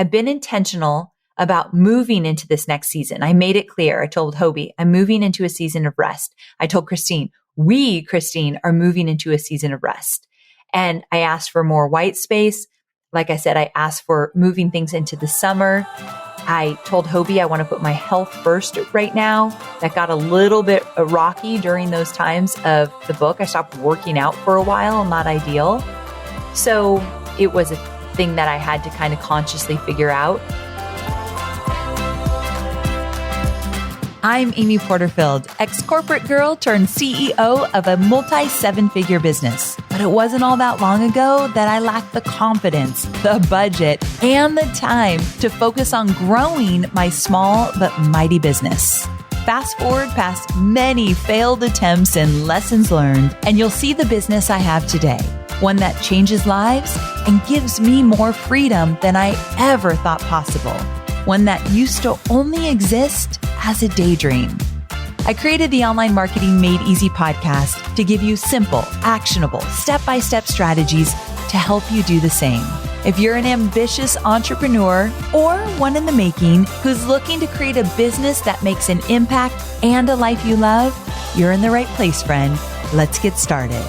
I've been intentional about moving into this next season. I made it clear. I told Hobie, I'm moving into a season of rest. I told Christine, Christine, are moving into a season of rest. And I asked for more white space. Like I said, I asked for moving things into the summer. I told Hobie I want to put my health first right now. That got a little bit rocky during those times of the book. I stopped working out for a while, not ideal. So it was a thing that I had to kind of consciously figure out. I'm Amy Porterfield, ex-corporate girl turned CEO of a multi-seven-figure business. But it wasn't all that long ago that I lacked the confidence, the budget, and the time to focus on growing my small but mighty business. Fast forward past many failed attempts and lessons learned, and you'll see the business I have today. One that changes lives and gives me more freedom than I ever thought possible. One that used to only exist as a daydream. I created the Online Marketing Made Easy podcast to give you simple, actionable, step-by-step strategies to help you do the same. If you're an ambitious entrepreneur or one in the making who's looking to create a business that makes an impact and a life you love, you're in the right place, friend. Let's get started.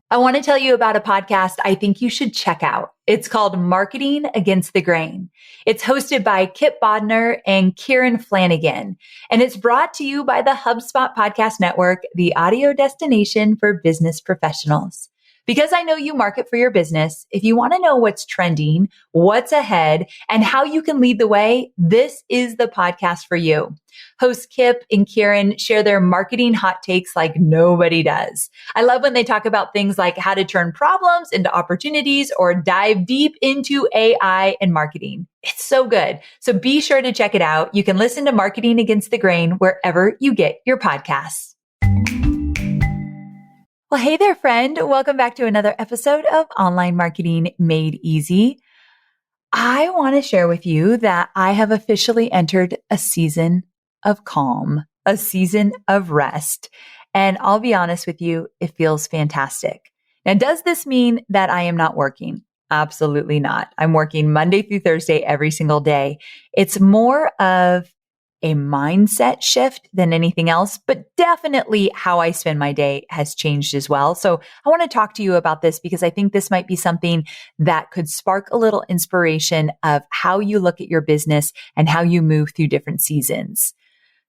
I want to tell you about a podcast I think you should check out. It's called Marketing Against the Grain. It's hosted by Kip Bodnar and Kieran Flanagan, and it's brought to you by the HubSpot Podcast Network, the audio destination for business professionals. Because I know you market for your business, if you want to know what's trending, what's ahead, and how you can lead the way, this is the podcast for you. Hosts Kip and Kieran share their marketing hot takes like nobody does. I love when they talk about things like how to turn problems into opportunities or dive deep into AI and marketing. It's so good. So be sure to check it out. You can listen to Marketing Against the Grain wherever you get your podcasts. Well, hey there, friend. Welcome back to another episode of Online Marketing Made Easy. I want to share with you that I have officially entered a season of calm, a season of rest. And I'll be honest with you, it feels fantastic. Now, does this mean that I am not working? Absolutely not. I'm working Monday through Thursday every single day. It's more of a mindset shift than anything else, but definitely how I spend my day has changed as well. So I want to talk to you about this because I think this might be something that could spark a little inspiration of how you look at your business and how you move through different seasons.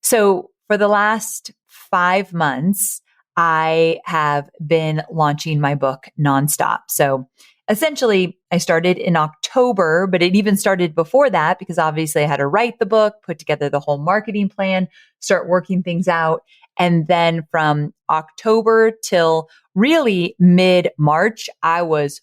So for the last 5 months, I have been launching my book nonstop. So essentially, I started in October, but it even started before that because obviously I had to write the book, put together the whole marketing plan, start working things out. And then from October till really mid-March, I was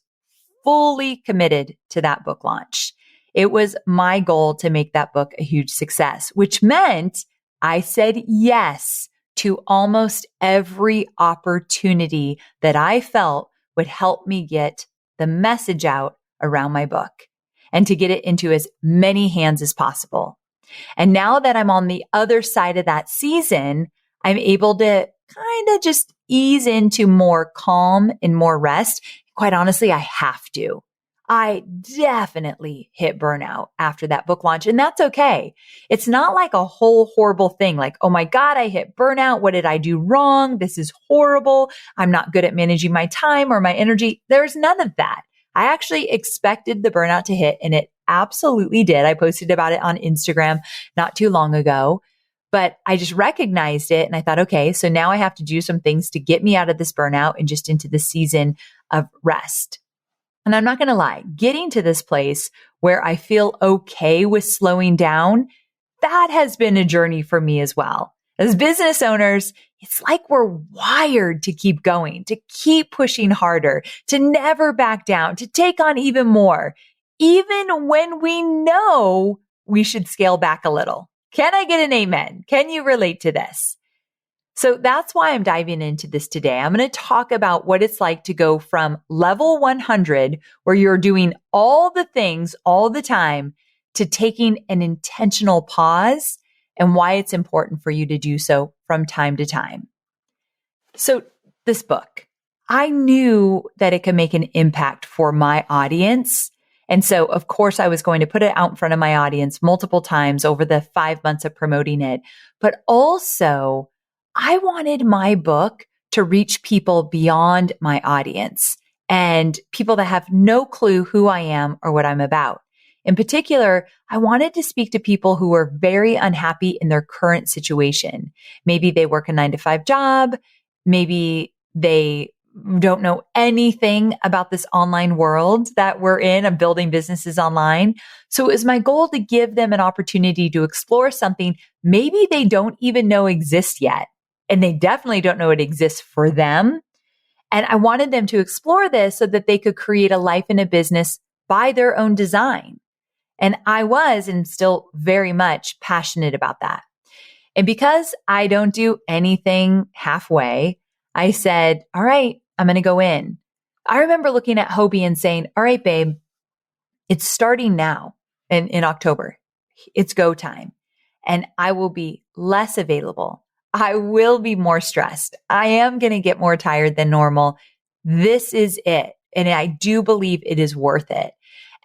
fully committed to that book launch. It was my goal to make that book a huge success, which meant I said yes to almost every opportunity that I felt would help me get the message out around my book and to get it into as many hands as possible. And now that I'm on the other side of that season, I'm able to kind of just ease into more calm and more rest. Quite honestly, I have to. I definitely hit burnout after that book launch, and that's okay. It's not like a whole horrible thing like, oh my God, I hit burnout. What did I do wrong? This is horrible. I'm not good at managing my time or my energy. There's none of that. I actually expected the burnout to hit, and it absolutely did. I posted about it on Instagram not too long ago, but I just recognized it and I thought, okay, so now I have to do some things to get me out of this burnout and just into the season of rest. And I'm not going to lie, getting to this place where I feel okay with slowing down, that has been a journey for me as well. As business owners, it's like we're wired to keep going, to keep pushing harder, to never back down, to take on even more, even when we know we should scale back a little. Can I get an amen? Can you relate to this? So that's why I'm diving into this today. I'm going to talk about what it's like to go from level 100, where you're doing all the things all the time, to taking an intentional pause and why it's important for you to do so from time to time. So this book, I knew that it could make an impact for my audience. And so, of course, I was going to put it out in front of my audience multiple times over the 5 months of promoting it. But also, I wanted my book to reach people beyond my audience and people that have no clue who I am or what I'm about. In particular, I wanted to speak to people who were very unhappy in their current situation. Maybe they work a 9-to-5 job. Maybe they don't know anything about this online world that we're in of building businesses online. So it was my goal to give them an opportunity to explore something maybe they don't even know exists yet. And they definitely don't know it exists for them. And I wanted them to explore this so that they could create a life and a business by their own design. And I was and still very much passionate about that. And because I don't do anything halfway, I said, all right, I'm going to go in. I remember looking at Hobie and saying, all right, babe, it's starting now in October. It's go time. And I will be less available. I will be more stressed. I am going to get more tired than normal. This is it. And I do believe it is worth it.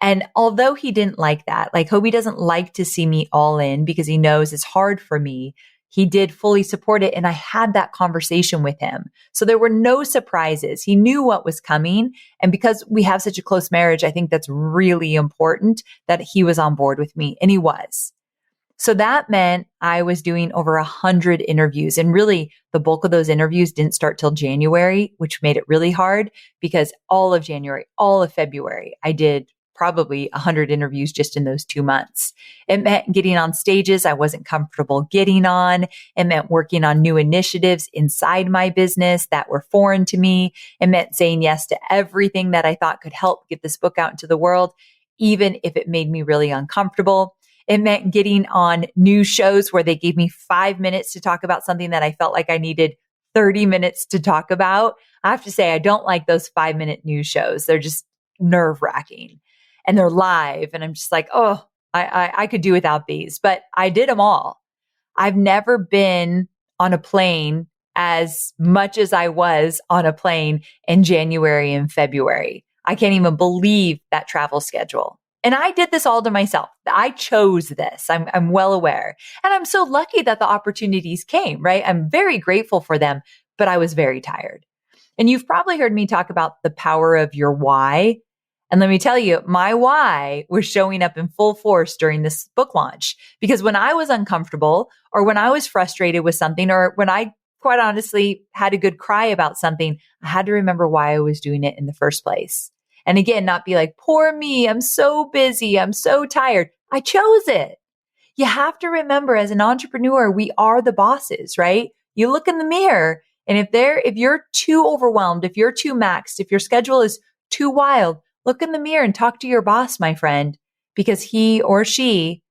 And although he didn't like that, like Hobie doesn't like to see me all in because he knows it's hard for me. He did fully support it. And I had that conversation with him. So there were no surprises. He knew what was coming. And because we have such a close marriage, I think that's really important that he was on board with me. And he was. So that meant I was doing over 100 interviews. And really, the bulk of those interviews didn't start till January, which made it really hard because all of January, all of February, I did probably 100 interviews just in those 2 months. It meant getting on stages I wasn't comfortable getting on. It meant working on new initiatives inside my business that were foreign to me. It meant saying yes to everything that I thought could help get this book out into the world, even if it made me really uncomfortable. It meant getting on new shows where they gave me 5 minutes to talk about something that I felt like I needed 30 minutes to talk about. I have to say, I don't like those 5-minute news shows. They're just nerve-wracking. And they're live. And I'm just like, oh, I could do without these, but I did them all. I've never been on a plane as much as I was on a plane in January and February. I can't even believe that travel schedule. And I did this all to myself. I chose this. I'm well aware. And I'm so lucky that the opportunities came, right? I'm very grateful for them, but I was very tired. And you've probably heard me talk about the power of your why. And let me tell you, my why was showing up in full force during this book launch. Because when I was uncomfortable or when I was frustrated with something or when I quite honestly had a good cry about something, I had to remember why I was doing it in the first place. And again, not be like, poor me, I'm so busy, I'm so tired. I chose it. You have to remember as an entrepreneur, we are the bosses, right? You look in the mirror and if you're too overwhelmed, if you're too maxed, if your schedule is too wild, look in the mirror and talk to your boss, my friend, because he or she,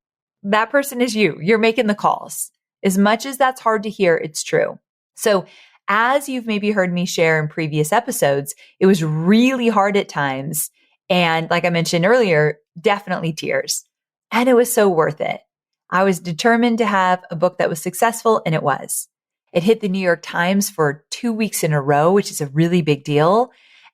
that person is you. You're making the calls. As much as that's hard to hear, it's true. So as you've maybe heard me share in previous episodes, it was really hard at times. And like I mentioned earlier, definitely tears. And it was so worth it. I was determined to have a book that was successful, and it was. It hit the New York Times for 2 weeks in a row, which is a really big deal.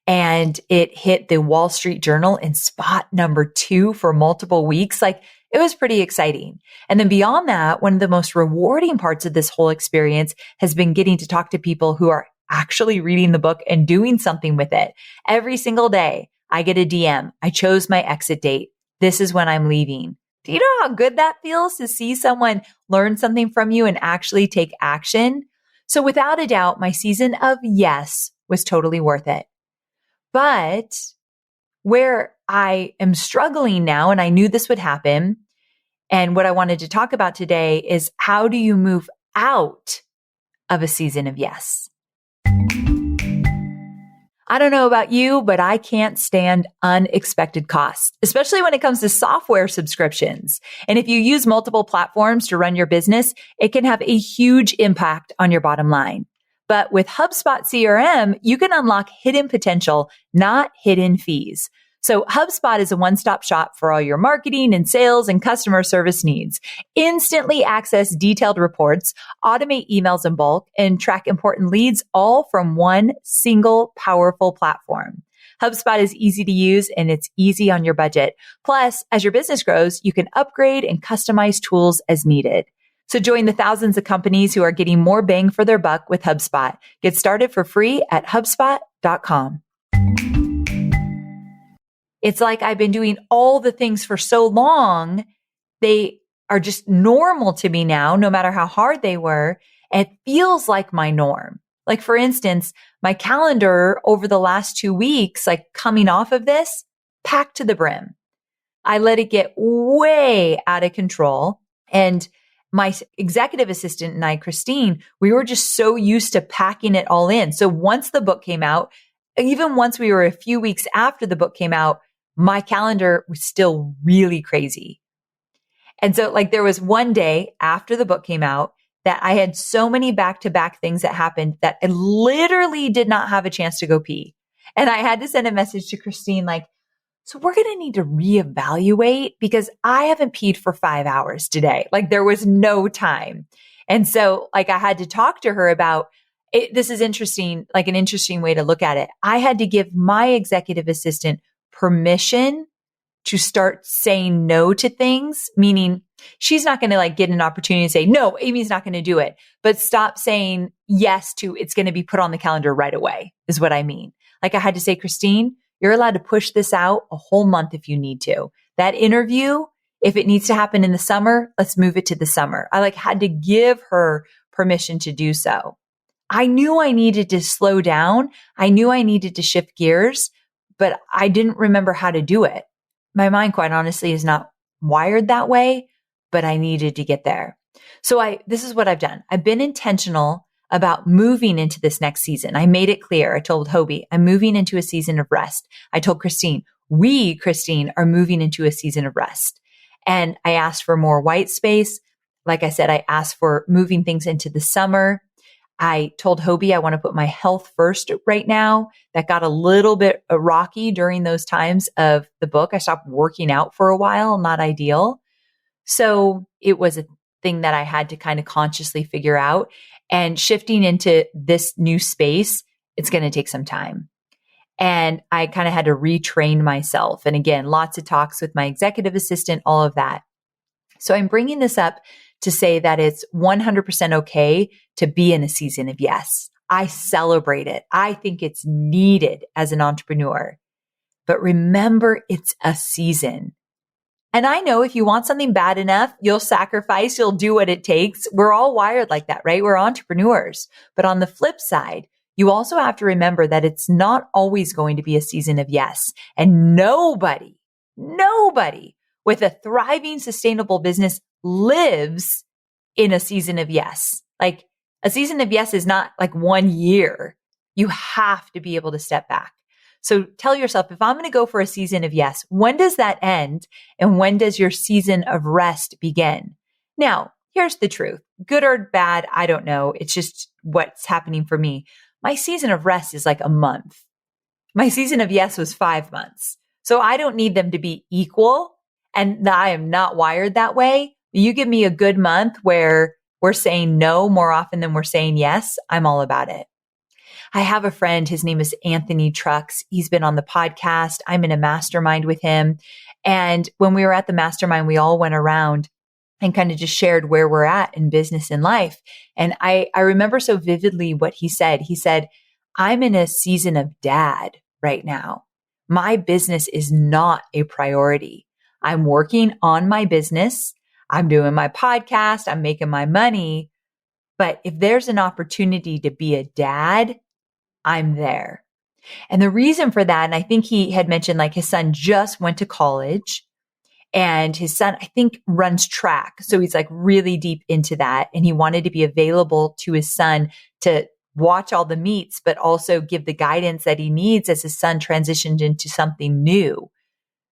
And it hit the Wall Street Journal in spot number 2 for multiple weeks. Like, it was pretty exciting. And then beyond that, one of the most rewarding parts of this whole experience has been getting to talk to people who are actually reading the book and doing something with it. Every single day, I get a DM. I chose my exit date. This is when I'm leaving. Do you know how good that feels to see someone learn something from you and actually take action? So without a doubt, my season of yes was totally worth it. But where I am struggling now, and I knew this would happen, and what I wanted to talk about today is how do you move out of a season of yes? I don't know about you, but I can't stand unexpected costs, especially when it comes to software subscriptions. And if you use multiple platforms to run your business, it can have a huge impact on your bottom line. But with HubSpot CRM, you can unlock hidden potential, not hidden fees. So HubSpot is a one-stop shop for all your marketing and sales and customer service needs. Instantly access detailed reports, automate emails in bulk, and track important leads all from one single powerful platform. HubSpot is easy to use and it's easy on your budget. Plus, as your business grows, you can upgrade and customize tools as needed. So join the thousands of companies who are getting more bang for their buck with HubSpot. Get started for free at HubSpot.com. It's like I've been doing all the things for so long. They are just normal to me now, no matter how hard they were. It feels like my norm. Like, for instance, my calendar over the last 2 weeks, like coming off of this, packed to the brim. I let it get way out of control. And my executive assistant and I, Christine, we were just so used to packing it all in. So once the book came out, even once we were a few weeks after the book came out, my calendar was still really crazy. And so like there was one day after the book came out that I had so many back-to-back things that happened that I literally did not have a chance to go pee. And I had to send a message to Christine like, so we're going to need to reevaluate because I haven't peed for 5 hours today. Like there was no time. And so like I had to talk to her about it. This is interesting, like an interesting way to look at it. I had to give my executive assistant permission to start saying no to things, meaning she's not going to like get an opportunity to say, no, Amy's not going to do it, but stop saying yes to it's going to be put on the calendar right away is what I mean. Like I had to say, Christine, you're allowed to push this out a whole month if you need to. That interview, if it needs to happen in the summer, let's move it to the summer. I like had to give her permission to do so. I knew I needed to slow down. I knew I needed to shift gears, but I didn't remember how to do it. My mind, quite honestly, is not wired that way, but I needed to get there. So this is what I've done. I've been intentional about moving into this next season. I made it clear. I told Hobie, I'm moving into a season of rest. I told Christine, Christine, are moving into a season of rest. And I asked for more white space. Like I said, I asked for moving things into the summer. I told Hobie I want to put my health first right now. That got a little bit rocky during those times of the book. I stopped working out for a while, not ideal. So it was a thing that I had to kind of consciously figure out. And shifting into this new space, it's going to take some time. And I kind of had to retrain myself. And again, lots of talks with my executive assistant, all of that. So I'm bringing this up to say that it's 100% okay to be in a season of yes. I celebrate it. I think it's needed as an entrepreneur. But remember, it's a season. And I know if you want something bad enough, you'll sacrifice, you'll do what it takes. We're all wired like that, right? We're entrepreneurs. But on the flip side, you also have to remember that it's not always going to be a season of yes. And nobody with a thriving, sustainable business lives in a season of yes. Like a season of yes is not like 1 year. You have to be able to step back. So tell yourself, if I'm going to go for a season of yes, when does that end? And when does your season of rest begin? Now, here's the truth. Good or bad, I don't know. It's just what's happening for me. My season of rest is like a month. My season of yes was 5 months. So I don't need them to be equal. And I am not wired that way. You give me a good month where we're saying no more often than we're saying yes, I'm all about it. I have a friend, his name is Anthony Trucks. He's been on the podcast. I'm in a mastermind with him. And when we were at the mastermind, we all went around and kind of just shared where we're at in business and life. And I remember so vividly what he said. He said, I'm in a season of dad right now. My business is not a priority. I'm working on my business. I'm doing my podcast. I'm making my money. But if there's an opportunity to be a dad, I'm there. And the reason for that, and I think he had mentioned like his son just went to college and his son, I think, runs track. So he's like really deep into that. And he wanted to be available to his son to watch all the meets, but also give the guidance that he needs as his son transitioned into something new.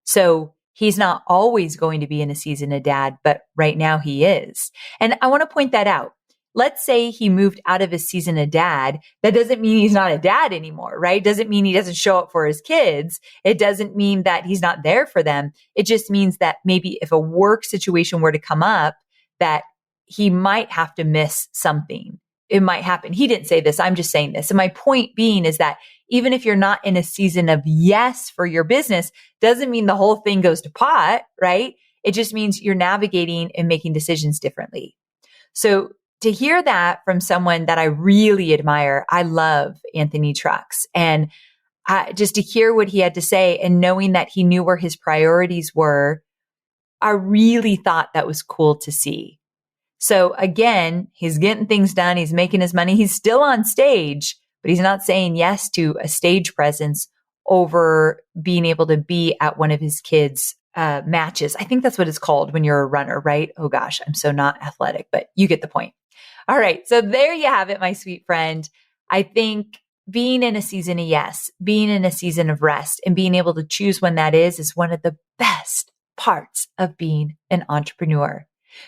So he's not always going to be in a season of dad, but right now he is. And I want to point that out. let's say he moved out of his season of dad. That doesn't mean he's not a dad anymore, right? Doesn't mean he doesn't show up for his kids. It doesn't mean that he's not there for them. It just means that maybe if a work situation were to come up, that he might have to miss something. It might happen. He didn't say this. I'm just saying this. And my point being is that even if you're not in a season of yes for your business, doesn't mean the whole thing goes to pot, right? It just means you're navigating and making decisions differently. So to hear that from someone that I really admire, I love Anthony Trucks, and just to hear what he had to say and knowing that he knew where his priorities were, I really thought that was cool to see. So again, he's getting things done. He's making his money. He's still on stage, but he's not saying yes to a stage presence over being able to be at one of his kids' matches. I think that's what it's called when you're a runner, right? Oh gosh, I'm so not athletic, but you get the point. All right. So there you have it, my sweet friend. I think being in a season of yes, being in a season of rest, and being able to choose when that is one of the best parts of being an entrepreneur.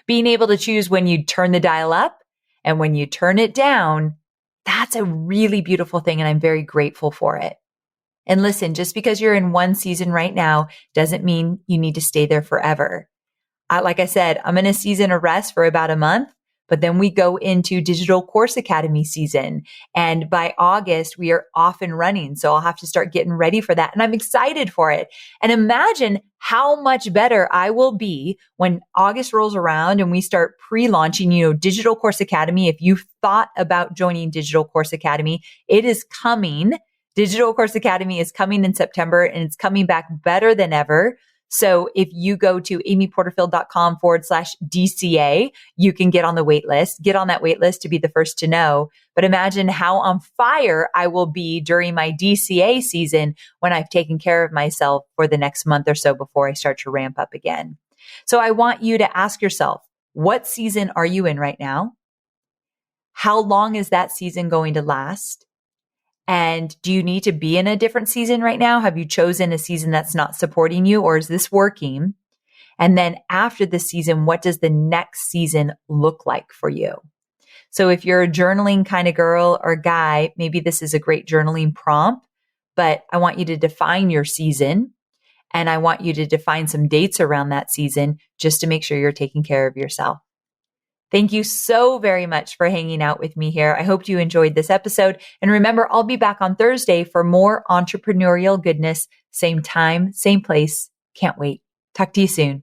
Being able to choose when you turn the dial up and when you turn it down, that's a really beautiful thing. And I'm very grateful for it. And listen, just because you're in one season right now doesn't mean you need to stay there forever. Like I said, I'm in a season of rest for about a month, but then we go into Digital Course Academy season. And by August, we are off and running. So I'll have to start getting ready for that. And I'm excited for it. And imagine how much better I will be when August rolls around and we start pre-launching, Digital Course Academy. If you've thought about joining Digital Course Academy, it is coming. Digital Course Academy is coming in September, and it's coming back better than ever. So if you go to amyporterfield.com/DCA, you can get on the wait list, get on that wait list to be the first to know. But imagine how on fire I will be during my DCA season when I've taken care of myself for the next month or so before I start to ramp up again. So I want you to ask yourself, what season are you in right now? How long is that season going to last? And do you need to be in a different season right now? Have you chosen a season that's not supporting you, or is this working? And then after the season, what does the next season look like for you? So if you're a journaling kind of girl or guy, maybe this is a great journaling prompt, but I want you to define your season, and I want you to define some dates around that season just to make sure you're taking care of yourself. Thank you so very much for hanging out with me here. I hope you enjoyed this episode. And remember, I'll be back on Thursday for more entrepreneurial goodness. Same time, same place. Can't wait. Talk to you soon.